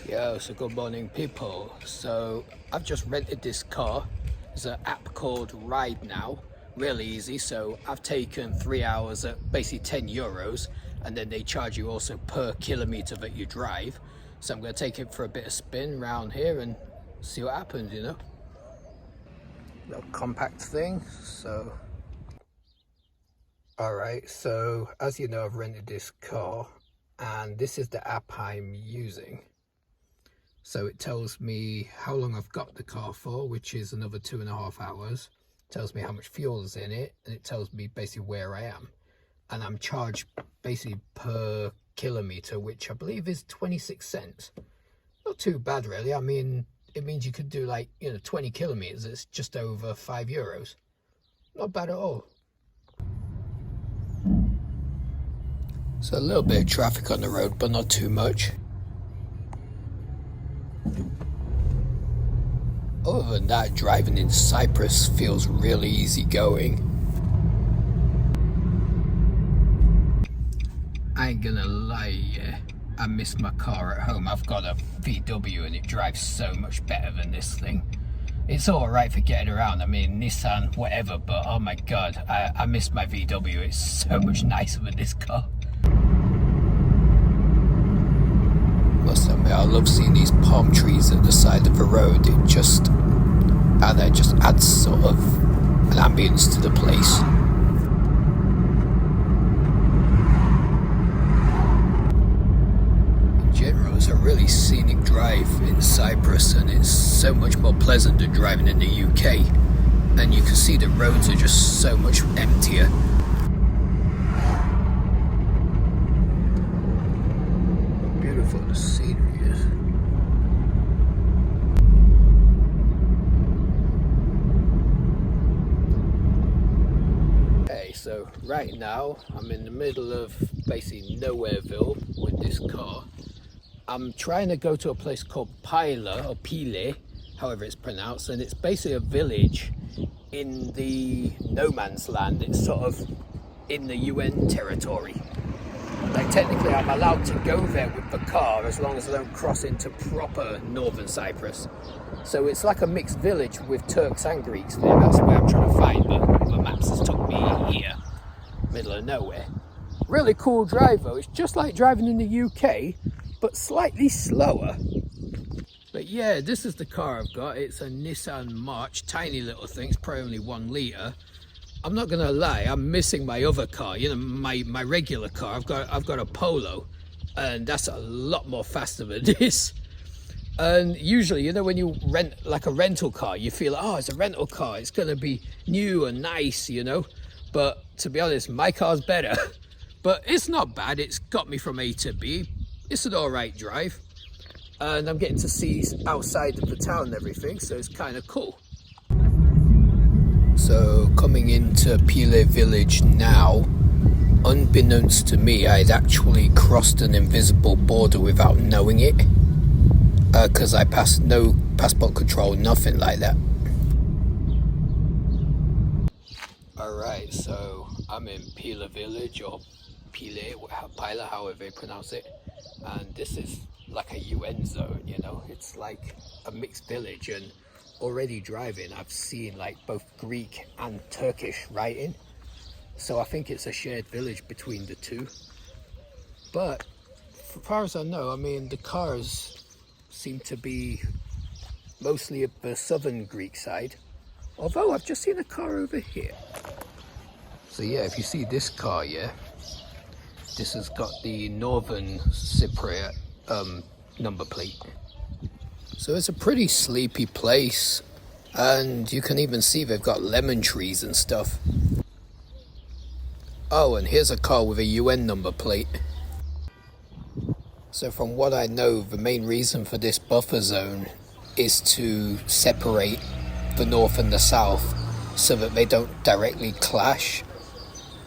Yo, so good morning people. So I've just rented this car. There's an app called Ride Now, really easy. So I've taken 3 hours at basically €10, and then they charge you also per kilometer that you drive. So I'm going to take it for a bit of spin around here and see what happens, you know. Little compact thing. So alright, so as you know, I've rented this car and this is the app I'm using. So it tells me how long I've got the car for, which is another 2.5 hours. It tells me how much fuel is in it, and it tells me basically where I am. And I'm charged basically per kilometer, which I believe is 26 cents. Not too bad really. I mean, it means you could do like, 20 kilometers. It's just over €5. Not bad at all. So a little bit of traffic on the road, but not too much. Other than that, driving in Cyprus feels really easy going. I ain't gonna lie, yeah, I miss my car at home. I've got a VW and it drives so much better than this thing. It's alright for getting around, I mean Nissan, whatever, but oh my god, I miss my VW. It's so much nicer than this car. Must admit, I love seeing these palm trees at the side of the road. It just adds sort of an ambience to the place. In general, it's a really scenic drive in Cyprus, and it's so much more pleasant than driving in the UK. And you can see the roads are just so much emptier. Beautiful the scenery is. Okay, so right now I'm in the middle of basically Nowhereville with this car. I'm trying to go to a place called Pila, or Pile, however it's pronounced, and it's basically a village in the no man's land. It's sort of in the UN territory. Like technically I'm allowed to go there with the car as long as I don't cross into proper northern Cyprus. So it's like a mixed village with Turks and Greeks there. That's where I'm trying to find, but the maps has took me here, middle of nowhere. Really cool drive though. It's just like driving in the UK, but slightly slower. But yeah, this is the car I've got. It's a Nissan March, tiny little thing. It's probably only 1 litre. I'm not gonna lie, I'm missing my other car, my regular car. I've got a Polo, and that's a lot more faster than this. And usually, when you rent like a rental car, you feel, oh, it's a rental car, it's gonna be new and nice, But to be honest, my car's better. But it's not bad. It's got me from A to B. It's an alright drive, and I'm getting to see outside of the town and everything, so it's kind of cool. So coming into Pile village now, unbeknownst to me, I'd actually crossed an invisible border without knowing it, because I passed no passport control, nothing like that. Alright, so I'm in Pile village, or Pile, however they pronounce it, and this is like a UN zone, it's like a mixed village. And already driving, I've seen like both Greek and Turkish writing, so I think it's a shared village between the two. But as far as I know, I mean, the cars seem to be mostly of the southern Greek side, although I've just seen a car over here. So yeah, if you see this car, yeah, this has got the northern Cypriot number plate. So it's a pretty sleepy place, and you can even see they've got lemon trees and stuff. Oh, and here's a car with a UN number plate. So from what I know, the main reason for this buffer zone is to separate the north and the south so that they don't directly clash.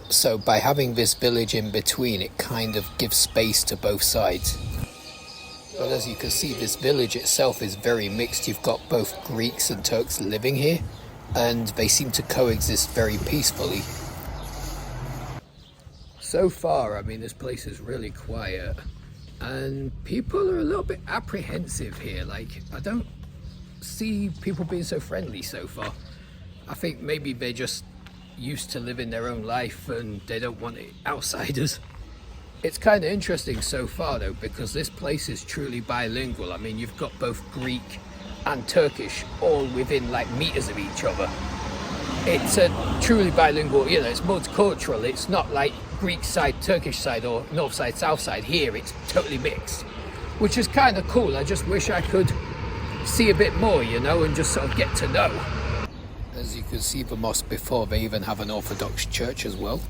So by having this village in between, it kind of gives space to both sides. But as you can see, this village itself is very mixed. You've got both Greeks and Turks living here, and they seem to coexist very peacefully. So far, I mean, this place is really quiet. and people are a little bit apprehensive here. Like, I don't see people being so friendly so far. I think maybe they're just used to living their own life and they don't want outsiders. It's kind of interesting so far though, because this place is truly bilingual. I mean, you've got both Greek and Turkish all within like meters of each other. It's a truly bilingual, you know, it's multicultural. It's not like Greek side, Turkish side, or north side, south side. Here it's totally mixed, which is kind of cool. I just wish I could see a bit more, you know, and just sort of get to know. As you can see, the mosque before, they even have an Orthodox church as well.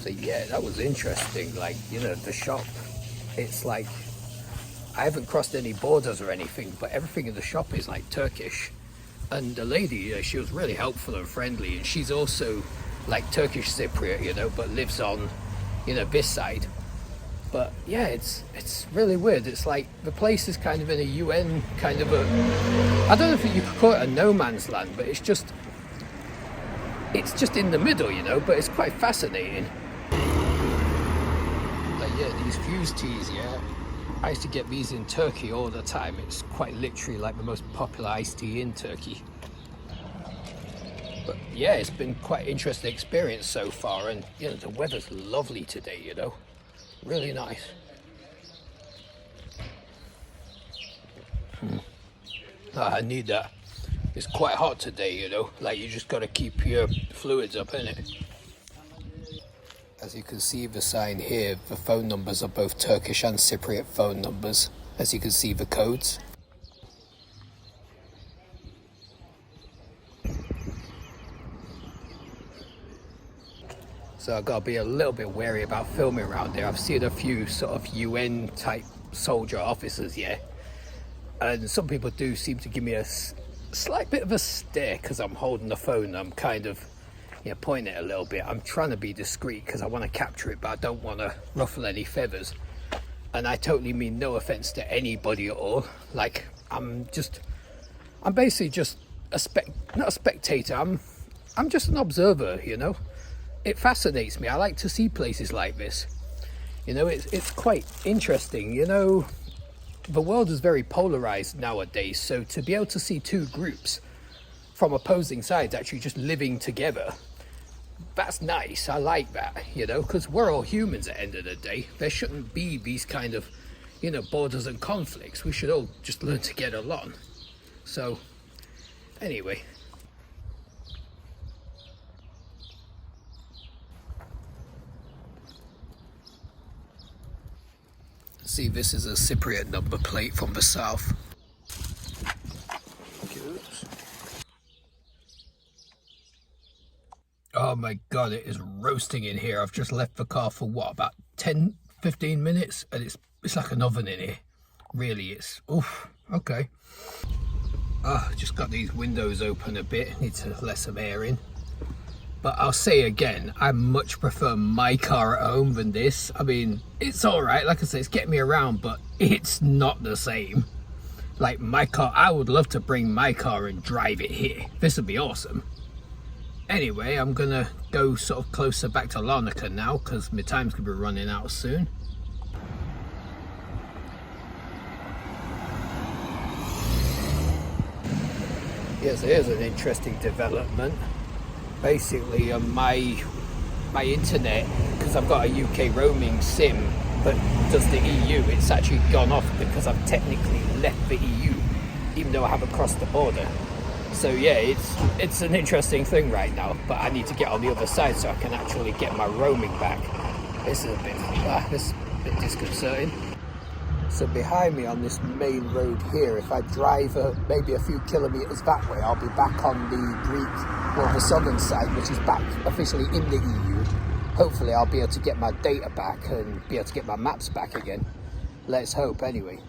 So yeah, that was interesting. Like, you know, the shop, it's like, I haven't crossed any borders or anything, but everything in the shop is like Turkish. And the lady, she was really helpful and friendly, and she's also like Turkish Cypriot, you know, but lives on, you know, this side. But yeah, it's really weird. It's like the place is kind of in a UN kind of a, I don't know if you could call it a no man's land, but it's just in the middle, you know, but it's quite fascinating. Like, yeah, these fuse teas, yeah, I used to get these in Turkey all the time. It's quite literally like the most popular iced tea in Turkey. But yeah, it's been quite an interesting experience so far, and you know, the weather's lovely today, you know, really nice. I need that. It's quite hot today, you know, like you just got to keep your fluids up, innit? As you can see the sign here, the phone numbers are both Turkish and Cypriot phone numbers. As you can see the codes. So I've got to be a little bit wary about filming around there. I've seen a few sort of UN type soldier officers, yeah. And some people do seem to give me a slight bit of a stare because I'm holding the phone. I'm kind of, yeah, pointing it a little bit. I'm trying to be discreet because I want to capture it, but I don't want to ruffle any feathers. And I totally mean no offense to anybody at all. Like, I'm basically just not a spectator. I'm just an observer, you know. It fascinates me. I like to see places like this. You know, it's quite interesting. You know, the world is very polarized nowadays. So to be able to see two groups from opposing sides actually just living together, that's nice. I like that, you know, because we're all humans at the end of the day. There shouldn't be these kind of, you know, borders and conflicts. We should all just learn to get along. So anyway. See, this is a Cypriot number plate from the south. Oh my god, it is roasting in here. I've just left the car for what, about 10-15 minutes, and it's like an oven in here. Really, it's oof. Okay. Just got these windows open a bit. Need to let some air in. But I'll say again, I much prefer my car at home than this. I mean, it's all right. Like I say, it's getting me around, but it's not the same. Like my car, I would love to bring my car and drive it here. This would be awesome. Anyway, I'm gonna go sort of closer back to Larnaca now because my time's gonna be running out soon. Yes, here's an interesting development. Basically, my internet, because I've got a UK roaming SIM but does the EU, it's actually gone off because I've technically left the EU, even though I haven't crossed the border. So yeah, it's an interesting thing right now, but I need to get on the other side so I can actually get my roaming back. This is a bit disconcerting. So behind me on this main road here, if I drive maybe a few kilometres that way, I'll be back on the southern side, which is back officially in the EU. Hopefully I'll be able to get my data back and be able to get my maps back again. Let's hope anyway.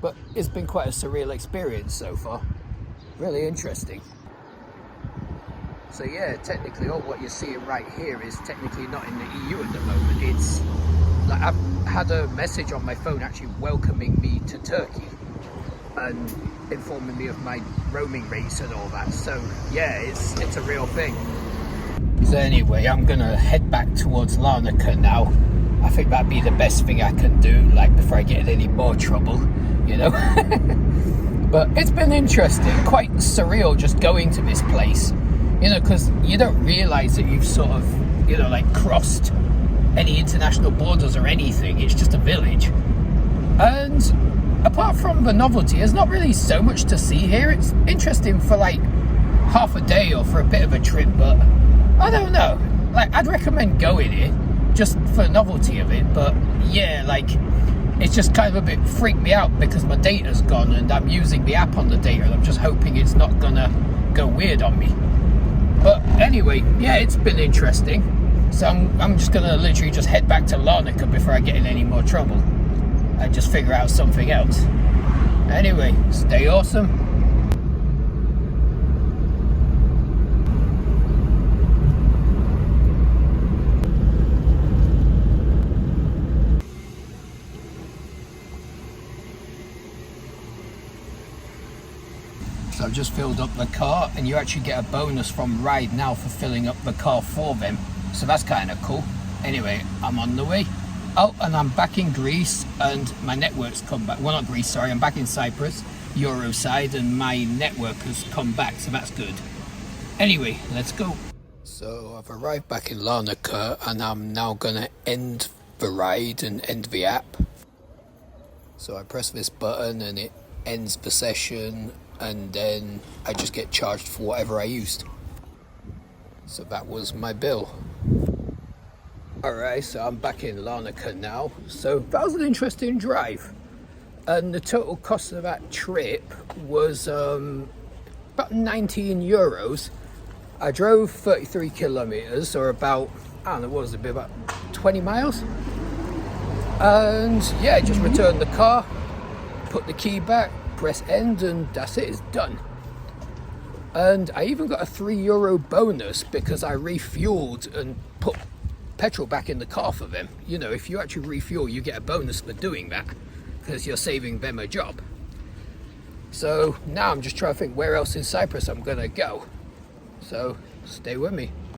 But it's been quite a surreal experience so far. Really interesting. So yeah, technically all what you're seeing right here is technically not in the EU at the moment. It's like I've had a message on my phone actually welcoming me to Turkey and informing me of my roaming rates and all that. So yeah, it's a real thing. So anyway, I'm gonna head back towards Larnaca now. I think that'd be the best thing I can do, like before I get in any more trouble, you know. But it's been interesting, quite surreal just going to this place, you know, because you don't realize that you've sort of, you know, like crossed any international borders or anything. It's just a village. And apart from the novelty, there's not really so much to see here. It's interesting for like half a day or for a bit of a trip, but I don't know. Like, I'd recommend going here just for the novelty of it, but yeah, like, it's just kind of a bit freaked me out because my data's gone and I'm using the app on the data and I'm just hoping it's not gonna go weird on me. But anyway, yeah, it's been interesting. So I'm just gonna literally just head back to Larnaca before I get in any more trouble and just figure out something else. Anyway, stay awesome. So I've just filled up the car, and you actually get a bonus from Ride Now for filling up the car for them. So that's kind of cool. Anyway, I'm on the way. Oh, and I'm back in Greece, and my network's come back. Well, not Greece, sorry. I'm back in Cyprus, Euro side, and my network has come back, so that's good. Anyway, let's go. So I've arrived back in Larnaca, and I'm now gonna end the ride and end the app. So I press this button, and it ends the session, and then I just get charged for whatever I used. So that was my bill. Alright, so I'm back in Larnaca now. So that was an interesting drive. And the total cost of that trip was about 19 euros. I drove 33 kilometers, or about, I don't know, what was it, about 20 miles? And yeah, I just returned the car, put the key back, press end, and that's it, it's done. And I even got a €3 bonus because I refueled and put petrol back in the car for them. You know, if you actually refuel, you get a bonus for doing that because you're saving them a job. So now I'm just trying to think where else in Cyprus I'm gonna go. So stay with me.